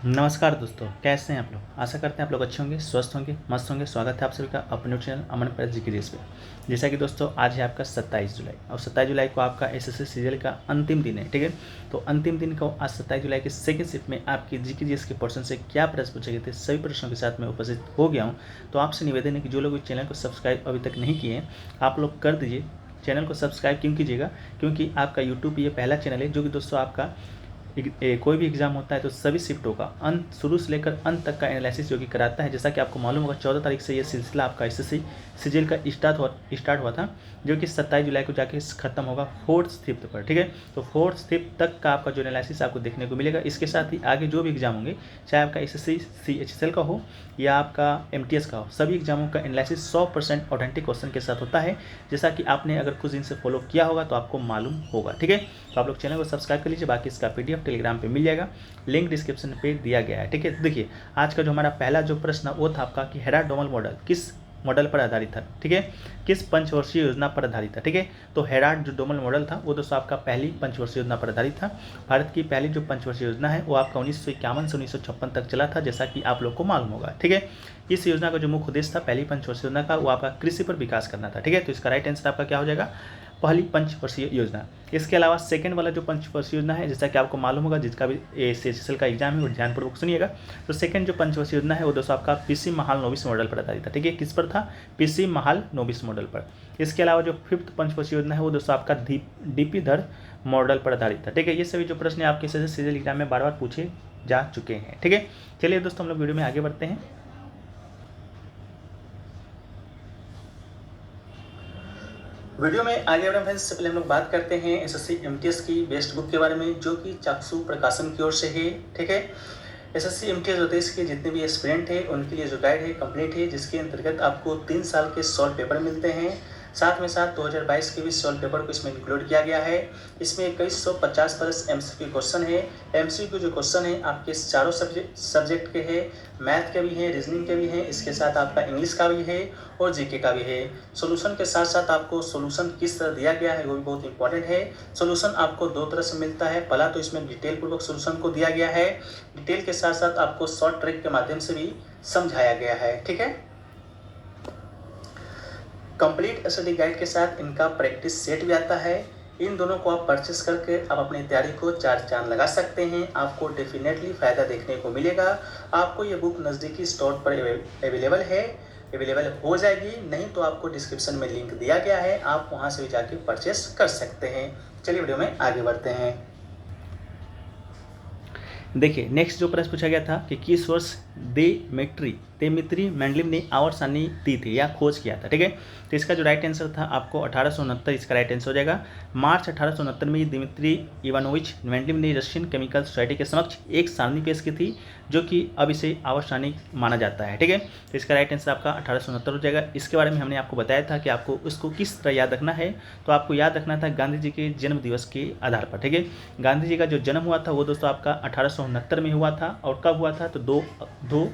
नमस्कार दोस्तों, कैसे हैं आप लोग। आशा करते हैं आप लोग अच्छे होंगे, स्वस्थ होंगे, मस्त होंगे। स्वागत है आप सभी का अपने चैनल अमन प्रेस जी की रेस पे। जैसा कि दोस्तों आज है आपका 27 जुलाई और 27 जुलाई को आपका एसएससी सीजीएल का अंतिम दिन है। ठीक है, तो अंतिम दिन को आज 27 जुलाई के सेकंड शिफ्ट में आपकी जीके जीएस के पर्सन से क्या प्रश्न पूछे गए थे, सभी प्रश्नों के साथ मैं उपस्थित हो गया हूँ। तो आपसे निवेदन है कि जो लोग इस चैनल को सब्सक्राइब अभी तक नहीं किए हैं आप लोग कर दीजिए। चैनल को सब्सक्राइब क्यों कीजिएगा, क्योंकि आपका यूट्यूब ये पहला चैनल है जो कि दोस्तों आपका कोई भी एग्जाम होता है तो सभी शिफ्टों का अंत शुरू से लेकर अंत तक का एनालिसिस जो कि कराता है। जैसा कि आपको मालूम होगा 14 तारीख से ये सिलसिला आपका एसएससी सीजीएल का स्टार्ट हुआ था, जो कि 27 जुलाई को जाके खत्म होगा फोर्थ शिफ्ट पर। ठीक है, तो फोर्थ शिफ्ट तक का आपका जो एनालिसिस आपको देखने को मिलेगा। इसके साथ ही आगे जो भी एग्जाम होंगे, चाहे आपका एसएससी सीएचएसएल का हो या आपका एमटीएस का हो, सभी एग्जामों का एनालिसिस 100% ऑथेंटिक क्वेश्चन के साथ होता है। जैसा कि आपने अगर कुछ दिन से फॉलो किया होगा तो आपको मालूम होगा। ठीक है, तो आप लोग चैनल को सब्सक्राइब कर लीजिए। बाकी इसका पीडीएफ टेलीग्राम पे मिल जाएगा, लिंक डिस्क्रिप्शन पे दिया गया है। ठीक है, तो देखिए आज का जो हमारा पहला जो प्रश्न वो था आपका कि हेरा डोमल मॉडल किस मॉडल पर आधारित था। ठीक है, किस पंचवर्षीय योजना पर आधारित था। ठीक है, तो हेराल्ड जो डोमल मॉडल था वो दोस्तों आपका पहली पंचवर्षीय योजना पर आधारित था। भारत की पहली जो पंचवर्षीय योजना है वो आपका 1951 से 1956 तक चला था, जैसा कि आप लोग को मालूम होगा। ठीक है, इस योजना का जो मुख्य उद्देश्य था पहली पंचवर्षीय योजना का वो आपका कृषि पर विकास करना था। ठीक है, तो इसका राइट आंसर आपका क्या हो जाएगा, पहली पंचवर्षीय योजना। इसके अलावा सेकंड वाला जो पंचवर्षीय योजना है, जैसा कि आपको मालूम होगा, जिसका भी सीएचएसएल का एग्जाम है वो ध्यानपूर्वक सुनिएगा। तो सेकंड जो पंचवर्षीय योजना है वो दोस्तों आपका पीसी महाल नोबिस मॉडल पर आधारित था। ठीक है, किस पर था, पीसी महाल नोबिस मॉडल पर। इसके अलावा जो फिफ्थ पंचवर्षीय योजना है वो दोस्तों आपका डीपी धर मॉडल पर आधारित था। ठीक है, ये सभी जो प्रश्न आपके सीजीएल एग्जाम में बार बार पूछे जा चुके हैं। ठीक है, चलिए दोस्तों हम लोग वीडियो में आगे बढ़ते हैं। वीडियो में आगे बढ़े फ्रेंड्स, से पहले हम लोग बात करते हैं एसएससी एमटीएस की बेस्ट बुक के बारे में, जो कि चाक्षु प्रकाशन की ओर से है। ठीक है, एसएससी एमटीएस प्रदेश के जितने भी एस्पिरेंट है उनके लिए जो गाइड है कंप्लीट है, जिसके अंतर्गत आपको 3 साल के सॉल्व पेपर मिलते हैं। साथ में साथ 2022 के भी सॉल्व पेपर को इसमें इंक्लूड किया गया है। इसमें 2150 प्लस एमसीक्यू क्वेश्चन है। एमसीक्यू जो क्वेश्चन है आपके चारों सब्जेक्ट के हैं, मैथ के भी हैं, रीजनिंग के भी हैं, इसके साथ आपका इंग्लिश का भी है और जीके का भी है। सोल्यूशन के साथ साथ आपको सोल्यूशन किस तरह दिया गया है वो भी बहुत इंपॉर्टेंट है। सोल्यूशन आपको 2 तरह से मिलता है। पहला तो इसमें डिटेल पूर्वक सोल्यूशन को दिया गया है, डिटेल के साथ साथ आपको शॉर्ट ट्रिक के माध्यम से भी समझाया गया है। ठीक है, कंप्लीट स्टडी गाइड के साथ इनका प्रैक्टिस सेट भी आता है। इन दोनों को आप परचेस करके आप अपनी तैयारी को 4 चांद लगा सकते हैं। आपको डेफिनेटली फ़ायदा देखने को मिलेगा। आपको ये बुक नज़दीकी स्टोर पर अवेलेबल हो जाएगी, नहीं तो आपको डिस्क्रिप्शन में लिंक दिया गया है, आप वहाँ से भी जाके परचेस कर सकते हैं। चलिए वीडियो में आगे बढ़ते हैं। देखिए नेक्स्ट जो प्रश्न पूछा गया था कि किस वर्ष देमित्री मेंडलीव ने आवर्त-सारणी दी थी या खोज किया था। ठीक है, तो इसका जो राइट आंसर था आपको 1869 इसका राइट आंसर हो जाएगा। मार्च 1869 में दिमित्री इवानोविच मेंडलीव ने रशियन केमिकल सोसाइटी के समक्ष एक सारणी पेश की थी, जो कि अब इसे आवर्त-सारणी माना जाता है। ठीक है, तो इसका राइट आंसर आपका 1869 हो जाएगा। इसके बारे में हमने आपको बताया था कि आपको उसको किस तरह याद रखना है, तो आपको याद रखना था गांधी जी के जन्म दिवस के आधार पर। ठीक है, गांधी जी का जो जन्म हुआ था वो दोस्तों आपका 1869 में हुआ था, और कब हुआ था तो 2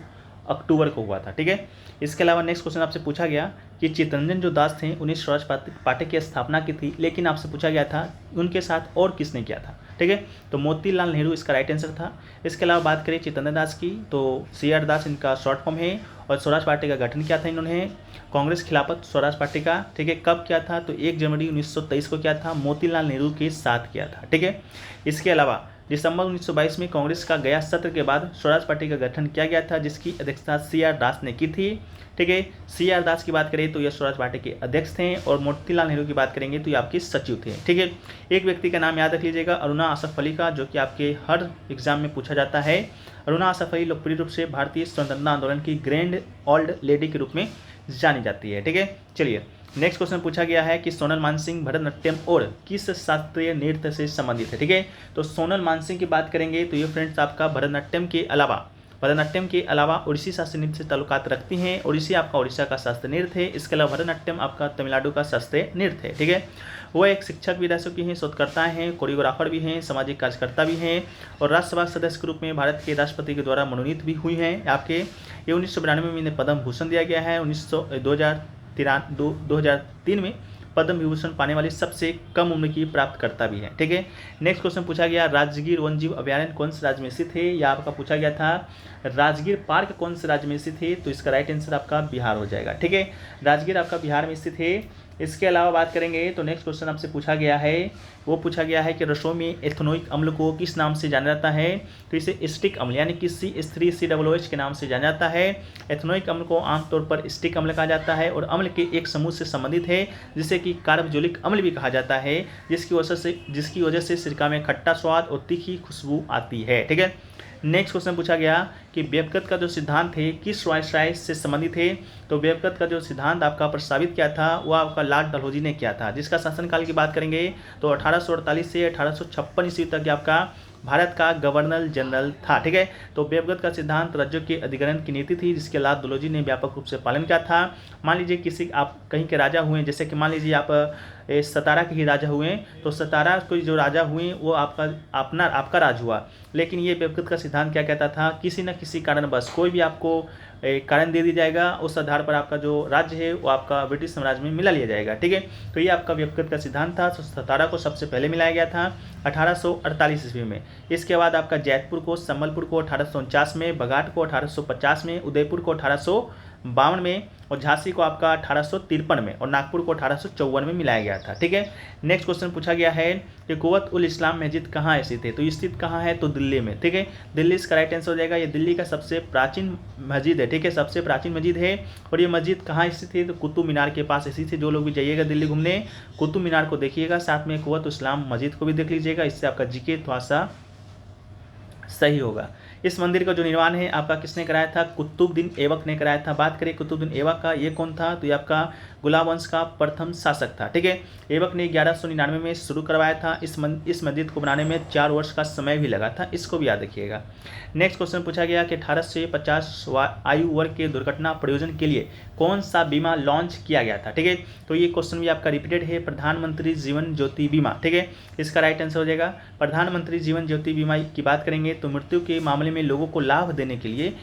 अक्टूबर को हुआ था। ठीक है, इसके अलावा नेक्स्ट क्वेश्चन आपसे पूछा गया कि चित्तरंजन जो दास थे उन्हें स्वराज पार्टी की स्थापना की थी, लेकिन आपसे पूछा गया था उनके साथ और किसने किया था। ठीक है, तो मोतीलाल नेहरू इसका राइट आंसर था। इसके अलावा बात करें चित्तरंजन दास की, तो CR दास इनका शॉर्ट फॉर्म है, और स्वराज पार्टी का गठन किया था इन्होंने कांग्रेस खिलाफत स्वराज पार्टी का। ठीक है, कब किया था तो 1 जनवरी 1923 को किया था, मोतीलाल नेहरू के साथ किया था। ठीक है, इसके अलावा दिसंबर 1922 में कांग्रेस का गया सत्र के बाद स्वराज पार्टी का गठन किया गया था, जिसकी अध्यक्षता CR दास ने की थी। ठीक है, CR दास की बात करें तो ये स्वराज पार्टी के अध्यक्ष थे, और मोतीलाल नेहरू की बात करेंगे तो ये आपके सचिव थे। ठीक है, एक व्यक्ति का नाम याद रख लीजिएगा, अरुणा आसफ अली का, जो कि आपके हर एग्जाम में पूछा जाता है। अरुणा आसफ अली लोकप्रिय रूप से भारतीय स्वतंत्रता आंदोलन की ग्रैंड ओल्ड लेडी के रूप में जानी जाती है। ठीक है, चलिए नेक्स्ट क्वेश्चन पूछा गया है कि सोनल मानसिंह भरतनाट्यम और किस शास्त्रीय नृत्य से संबंधित है। ठीक है, तो सोनल मानसिंह की बात करेंगे तो ये फ्रेंड्स आपका भरतनाट्यम के अलावा ओडिसी शास्त्रीय नृत्य से ताल्लुकात रखती हैं। ओडिसी आपका उड़ीसा का शास्त्रीय नृत्य है। इसके अलावा भरतनाट्यम आपका तमिलनाडु का शास्त्रीय नृत्य है। ठीक है, वो एक शिक्षक भी रह चुकी हैं, शोधकर्ता हैं, कोरियोग्राफर भी हैं, सामाजिक कार्यकर्ता भी हैं, और राज्यसभा सदस्य के रूप में भारत के राष्ट्रपति के द्वारा मनोनीत भी हुई हैं। आपके ये 1992 में इन्हें पद्म भूषण दिया गया है। 2003 में पद्म विभूषण पाने वाली सबसे कम उम्र की प्राप्तकर्ता भी है। ठीक है, नेक्स्ट क्वेश्चन पूछा गया राजगीर वन्यजीव अभयारण्य कौन से राज्य में स्थित है, या आपका पूछा गया था राजगीर पार्क कौन से राज्य में स्थित है, तो इसका राइट आंसर आपका बिहार हो जाएगा। ठीक है, राजगीर आपका बिहार में स्थित है। इसके अलावा बात करेंगे तो नेक्स्ट क्वेश्चन आपसे पूछा गया है, वो पूछा गया है कि रसों में एथेनोइक अम्ल को किस नाम से जाना जाता है, तो इसे स्टिक अम्ल यानी कि C3COOH के नाम से जाना जाता है। एथेनोइक अम्ल को आमतौर पर स्टिक अम्ल कहा जाता है और अम्ल के एक समूह से संबंधित है जिसे कि कार्बोक्सिलिक अम्ल भी कहा जाता है, जिसकी वजह से सिरका में खट्टा स्वाद और तीखी खुशबू आती है। ठीक है, नेक्स्ट क्वेश्चन पूछा गया कि व्यवगत का जो सिद्धांत है किस वायसराय से संबंधित है, तो व्यवगत का जो सिद्धांत आपका प्रस्तावित किया था वो आपका लॉर्ड डलहौजी ने किया था, जिसका शासनकाल की बात करेंगे तो 1848 से 1856 ईस्वी तक आपका भारत का गवर्नर जनरल था। ठीक है, तो व्यवगत का सिद्धांत राज्यों के अधिग्रहण की नीति थी जिसके लॉर्ड डलहौजी ने व्यापक रूप से पालन किया था। मान लीजिए किसी आप कहीं के राजा हुए, जैसे कि मान लीजिए आप सतारा के ही राजा हुए, तो सतारा के जो राजा हुए वो आपका राज हुआ, लेकिन ये व्यवगत का सिद्धांत क्या कहता था, किसी न किसी कारणवश कोई भी आपको कारण दे दिया जाएगा, उस आधार पर आपका जो राज्य है वो आपका ब्रिटिश साम्राज्य में मिला लिया जाएगा। ठीक है, तो ये आपका व्यवगत का सिद्धांत था। तो सतारा को सबसे पहले मिलाया गया था 1848 ईस्वी में। इसके बाद आपका जैतपुर को, संबलपुर को 1849 में, बघाट को 1850 में, उदयपुर को 1852 में और झांसी को आपका 1853 में और नागपुर को 1854 में मिलाया गया था। ठीक है, नेक्स्ट क्वेश्चन पूछा गया है कि कुव्वत उल इस्लाम मस्जिद कहाँ स्थित है, तो स्थित कहाँ है, तो दिल्ली में। ठीक है, दिल्ली इसका राइट आंसर हो जाएगा। ये दिल्ली का सबसे प्राचीन मस्जिद है। ठीक है, सबसे प्राचीन मस्जिद है और ये मस्जिद कहाँ स्थित है, तो कुतुब मीनार के पास स्थित है। जो लोग भी जाइएगा दिल्ली घूमने, कुतुब मीनार को देखिएगा, साथ में कुव्वत उल इस्लाम मस्जिद को भी देख लीजिएगा, इससे आपका जीके थोड़ा सा सही होगा। इस मंदिर का जो निर्माण है आपका किसने कराया था, कुतुबुद्दीन ऐबक ने कराया था। बात करें कुतुबुद्दीन ऐबक का, ये कौन था, तो ये आपका गुलाब वंश का प्रथम शासक था। ठीक है, ऐबक ने 1199 में शुरू करवाया था। इस मस्जिद को बनाने में 4 वर्ष का समय भी लगा था, इसको भी याद रखिएगा। नेक्स्ट क्वेश्चन पूछा गया कि 18 से 50 आयु वर्ग के दुर्घटना प्रयोजन के लिए कौन सा बीमा लॉन्च किया गया था। ठीक है, तो ये क्वेश्चन भी आपका रिपीटेड है, प्रधानमंत्री जीवन ज्योति बीमा। ठीक है, इसका राइट आंसर हो जाएगा प्रधानमंत्री जीवन ज्योति बीमा की बात करेंगे तो मृत्यु के मामले में लोगों को लाभ देने के लिए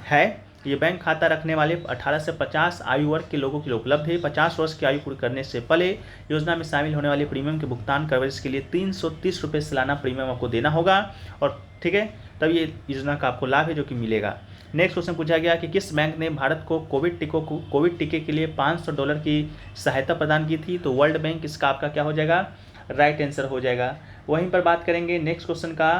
है। ये बैंक खाता रखने वाले 18 से 50 आयु वर्ग के लोगों के लिए उपलब्ध है। 50 वर्ष की आयु पूरी करने से पहले योजना में शामिल होने वाले प्रीमियम के भुगतान कवरेज के लिए 330 रुपये सालाना प्रीमियम आपको देना होगा और ठीक है, तब ये योजना का आपको लाभ है जो कि मिलेगा। नेक्स्ट क्वेश्चन पूछा गया कि किस बैंक ने भारत को कोविड टीके के लिए $500 की सहायता प्रदान की थी, तो वर्ल्ड बैंक इसका आपका क्या हो जाएगा, राइट आंसर हो जाएगा। वहीं पर बात करेंगे नेक्स्ट क्वेश्चन का,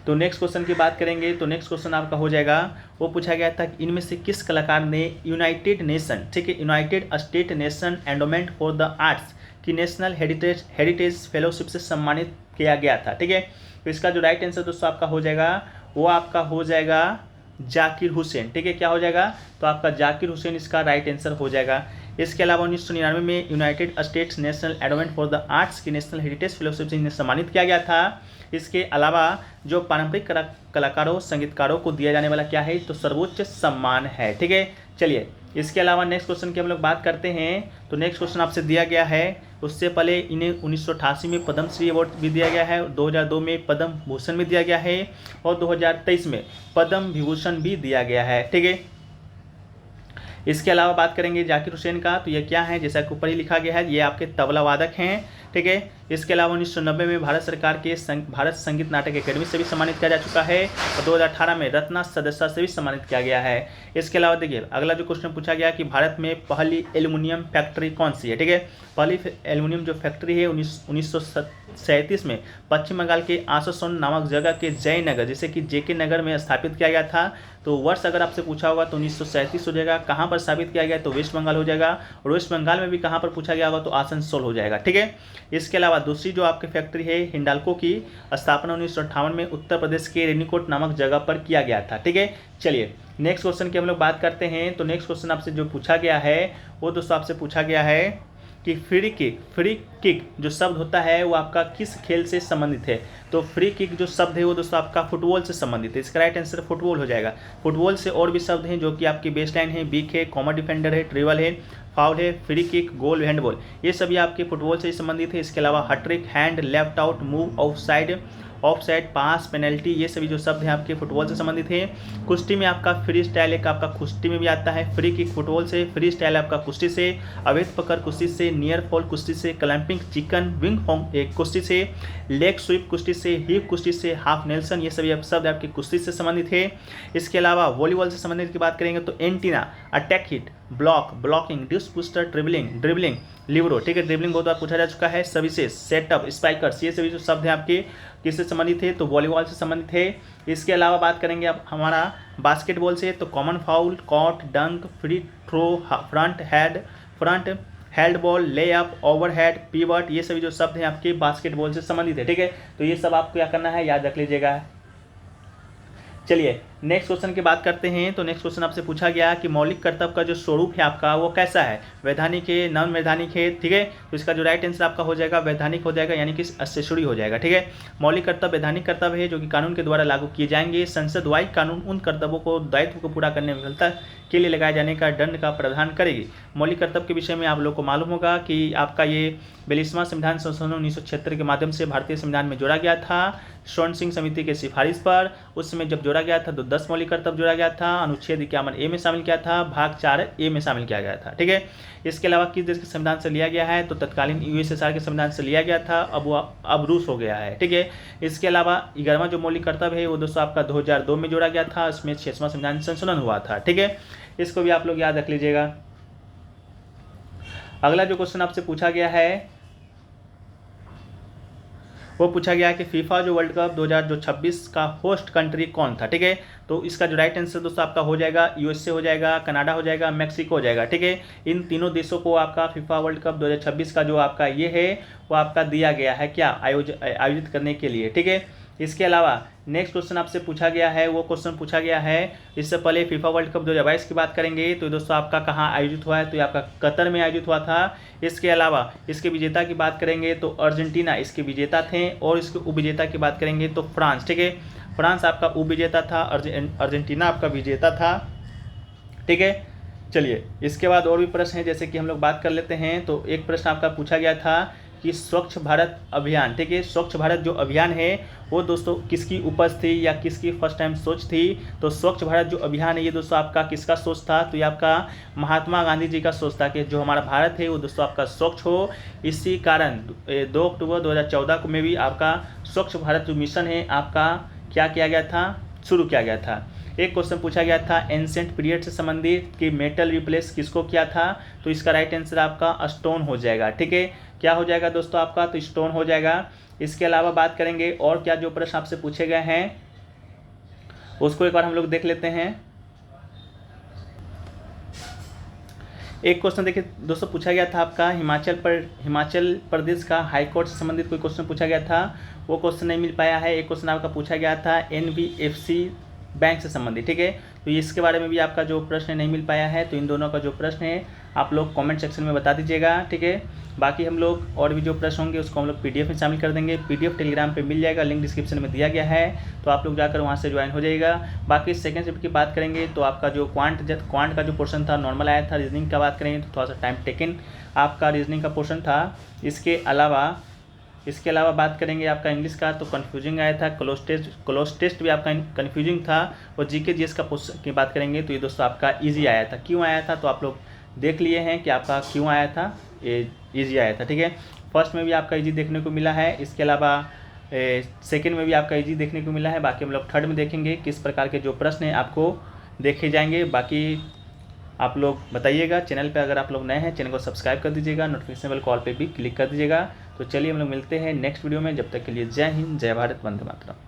तो नेक्स्ट क्वेश्चन की बात करेंगे तो नेक्स्ट क्वेश्चन आपका हो जाएगा, वो पूछा गया था कि इनमें से किस कलाकार ने यूनाइटेड नेशन, ठीक है, United state nation endowment for the arts की नेशनल हेरिटेज फेलोशिप से सम्मानित किया गया था। ठीक है, तो इसका जो राइट आंसर दोस्तों आपका हो जाएगा वो आपका हो जाएगा जाकिर हुसैन। ठीक है, क्या हो जाएगा, तो आपका जाकिर हुसैन इसका राइट आंसर हो जाएगा। इसके अलावा 1999 में United states national endowment for the arts की नेशनल हेरिटेज फेलोशिप से इन्हें सम्मानित किया गया था। इसके अलावा जो पारंपरिक कलाकारों संगीतकारों को दिया जाने वाला क्या है, तो सर्वोच्च सम्मान है। ठीक है, चलिए इसके अलावा नेक्स्ट क्वेश्चन की हम लोग बात करते हैं। तो नेक्स्ट क्वेश्चन आपसे दिया गया है, उससे पहले इन्हें 1988 में पद्मश्री अवार्ड भी दिया गया है, 2002 में पद्म भूषण भी दिया गया है और 2023 में पद्म विभूषण भी दिया गया है। ठीक है, इसके अलावा बात करेंगे जाकिर हुसैन का, तो ये क्या है, जैसा कि ऊपर ही लिखा गया है, ये आपके तबला वादक हैं। ठीक है, इसके अलावा 1990 में भारत सरकार के भारत संगीत नाटक अकेडमी से भी सम्मानित किया जा चुका है और 2018 में रत्ना सदस्य से भी सम्मानित किया गया है। इसके अलावा देखिए अगला जो क्वेश्चन पूछा गया कि भारत में पहली एल्युमिनियम फैक्ट्री कौन सी है। ठीक है, पहली एल्युमिनियम जो फैक्ट्री है 1937 में पश्चिम बंगाल के आसनसोल नामक जगह के जयनगर, जैसे कि जेके नगर में स्थापित किया गया था। तो वर्ष अगर आपसे पूछा होगा तो 1937 हो जाएगा। कहाँ पर स्थापित किया गया, तो वेस्ट बंगाल हो जाएगा और वेस्ट बंगाल में भी कहाँ पर पूछा गया होगा, तो आसनसोल हो जाएगा। ठीक है, इसके अलावा दूसरी जो आपकी फैक्ट्री है हिंडाल्को की स्थापना 1958 में उत्तर प्रदेश के रेनीकोट नामक जगह पर किया गया था। ठीक है, चलिए नेक्स्ट क्वेश्चन की हम लोग बात करते हैं। तो नेक्स्ट क्वेश्चन आपसे जो पूछा गया है वो दोस्तों आपसे पूछा गया है कि फ्री किक जो शब्द होता है वो आपका किस खेल से संबंधित है, तो फ्री किक जो शब्द है वो दोस्तों आपका फुटबॉल से संबंधित है। इसका राइट आंसर फुटबॉल हो जाएगा। फुटबॉल से और भी शब्द हैं जो कि आपकी बेसलाइन है, बीक है, कॉमन डिफेंडर है, ट्रिबल है, फाउल है, फ्री किक, गोल, हैंडबॉल, ये सभी आपके फुटबॉल से संबंधित है। इसके अलावा hattrick, hand, left out, move, off side, off side, pass, penalty, ये सभी जो शब्द हैं आपके फुटबॉल से संबंधित है। कुश्ती में आपका फ्री स्टाइल एक आपका कुश्ती में भी आता है, फ्री किक फुटबॉल से, फ्री स्टाइल आपका कुश्ती से, अवैध पकड़ कुश्ती से, नियर फॉल कुश्ती से, क्लैंपिंग चिकन विंग होंग एक कुश्ती से, लेग स्वीप कुश्ती से, हिप कुश्ती से, हाफ नेल्सन, ये सभी शब्द आपकी कुश्ती से संबंधित है। इसके अलावा वॉलीबॉल से संबंधित की बात करेंगे तो antenna, attack hit, block, blocking, disc booster, dribbling, libero, ठीक है, ड्रिबलिंग बहुत बार पूछा जा चुका है, सर्विसेज, सेटअप, स्पाइकर्स, ये सभी जो शब्द हैं आपके किससे संबंधित है तो वॉलीबॉल से संबंधित है। इसके अलावा बात करेंगे अब हमारा बास्केटबॉल से तो common foul, court, dunk, free throw, front held ball, layup, overhead, pivot, ये सभी जो शब्द हैं आपके बास्केटबॉल से संबंधित है, ठीक है। तो ये सब आपको क्या करना है, याद रख लीजिएगा। चलिए नेक्स्ट क्वेश्चन की बात करते हैं। तो नेक्स्ट क्वेश्चन आपसे पूछा गया कि मौलिक कर्तव्य का जो स्वरूप है आपका वो कैसा है, वैधानिक है, नॉन वैधानिक है, ठीक है। तो इसका जो राइट आंसर आपका हो जाएगा वैधानिक हो जाएगा, यानी कि एक्सेसरी हो जाएगा, ठीक है। मौलिक कर्तव्य वैधानिक कर्तव्य है जो कि कानून के द्वारा लागू किए जाएंगे। संसद वाई कानून उन कर्तव्यों को दायित्व को पूरा करने में विफलता के लिए लगाए जाने का दंड का प्रावधान करेगी। मौलिक कर्तव्य के विषय में आप लोग को मालूम होगा कि आपका ये 42वां संविधान संशोधन 1976 के माध्यम से भारतीय संविधान में जोड़ा गया था, स्वर्ण सिंह समिति के सिफारिश पर। उस समय जब जोड़ा गया था तो 10 मौलिक कर्तव्य जोड़ा गया था, अनुच्छेद 51A में शामिल किया था, भाग 4A में शामिल किया गया था, ठीक है। इसके अलावा किस देश के संविधान से लिया गया है तो तत्कालीन USSR के संविधान से लिया गया था, अब रूस हो गया है, ठीक है। इसके अलावा 11वां जो मौलिक कर्तव्य है वो दोस्तों आपका 2002 में जोड़ा गया था, इसमें 6वां संविधान संशोधन हुआ था, ठीक है। इसको भी आप लोग याद रख लीजिएगा। अगला जो क्वेश्चन आपसे पूछा गया है वो पूछा गया है कि फीफा जो वर्ल्ड कप 2026 का होस्ट कंट्री कौन था, ठीक है। तो इसका जो राइट आंसर दोस्तों आपका हो जाएगा USA हो जाएगा, कनाडा हो जाएगा, मैक्सिको हो जाएगा, ठीक है। इन तीनों देशों को आपका फीफा वर्ल्ड कप 2026 का जो आपका ये है वो आपका दिया गया है क्या आयोजित करने के लिए, ठीक है। इसके अलावा नेक्स्ट क्वेश्चन आपसे पूछा गया है वो क्वेश्चन पूछा गया है, इससे पहले फीफा वर्ल्ड कप 2022 की बात करेंगे तो दोस्तों आपका कहाँ आयोजित हुआ है तो ये आपका कतर में आयोजित हुआ था। इसके अलावा इसके विजेता की बात करेंगे तो अर्जेंटीना इसके विजेता थे, और इसके उपविजेता की बात करेंगे तो फ्रांस, ठीक है। फ्रांस आपका उपविजेता था, अर्जेंटीना आपका विजेता था, ठीक है। चलिए इसके बाद और भी प्रश्न हैं, जैसे कि हम लोग बात कर लेते हैं। तो एक प्रश्न आपका पूछा गया था कि स्वच्छ भारत अभियान, ठीक है, स्वच्छ भारत जो अभियान है वो दोस्तों किसकी उपज थी या किसकी फर्स्ट टाइम सोच थी। तो स्वच्छ भारत जो अभियान है ये दोस्तों आपका किसका सोच था तो ये आपका महात्मा गांधी जी का सोच था कि जो हमारा भारत है वो दोस्तों आपका स्वच्छ हो। इसी कारण 2 अक्टूबर 2014 को में भी आपका स्वच्छ भारत जो मिशन है आपका क्या किया गया था, शुरू किया गया था। एक क्वेश्चन पूछा गया था एंशिएंट पीरियड से संबंधित कि मेटल रिप्लेस किसको किया था, तो इसका राइट आंसर आपका स्टोन हो जाएगा, ठीक है। क्या हो जाएगा दोस्तों आपका, तो स्टोन हो जाएगा। इसके अलावा बात करेंगे और क्या जो प्रश्न आपसे पूछे गए हैं उसको एक बार हम लोग देख लेते हैं। एक क्वेश्चन देखिए दोस्तों पूछा गया था आपका हिमाचल प्रदेश का हाई कोर्ट से संबंधित कोई क्वेश्चन पूछा गया था, वो क्वेश्चन नहीं मिल पाया है। एक क्वेश्चन आपका पूछा गया था NBFC बैंक से संबंधित, ठीक है। तो इसके बारे में भी आपका जो प्रश्न नहीं मिल पाया है, तो इन दोनों का जो प्रश्न है आप लोग कमेंट सेक्शन में बता दीजिएगा, ठीक है। बाकी हम लोग और भी जो प्रश्न होंगे उसको हम लोग PDF में शामिल कर देंगे। PDF टेलीग्राम पे मिल जाएगा, लिंक डिस्क्रिप्शन में दिया गया है, तो आप लोग जाकर वहाँ से ज्वाइन हो जाइएगा। बाकी सेकंड शिफ्ट की बात करेंगे तो आपका जो क्वांट का जो पोर्शन था नॉर्मल आया था। रीजनिंग का बात करेंगे तो थोड़ा सा टाइम टेकन आपका रीजनिंग का पोर्शन था। इसके अलावा बात करेंगे आपका इंग्लिश का तो कन्फ्यूजिंग आया था, क्लोज टेस्ट भी आपका कन्फ्यूजिंग था, और GK GS का पोर्शन की बात करेंगे तो ये दोस्तों आपका ईजी आया था। क्यों आया था तो आप लोग देख लिए हैं कि आपका क्यों आया था, ये ईजी आया था, ठीक है। फर्स्ट में भी आपका ईजी देखने को मिला है, इसके अलावा सेकंड में भी आपका ईजी देखने को मिला है। बाकी हम लोग थर्ड में देखेंगे किस प्रकार के जो प्रश्न हैं आपको देखे जाएंगे। बाकी आप लोग बताइएगा। चैनल पे अगर आप लोग नए हैं चैनल को सब्सक्राइब कर दीजिएगा, नोटिफिकेशन बेल कॉल पे भी क्लिक कर दीजिएगा। तो चलिए हम लोग मिलते हैं नेक्स्ट वीडियो में, जब तक के लिए जय हिंद, जय भारत, वंदे मातरम।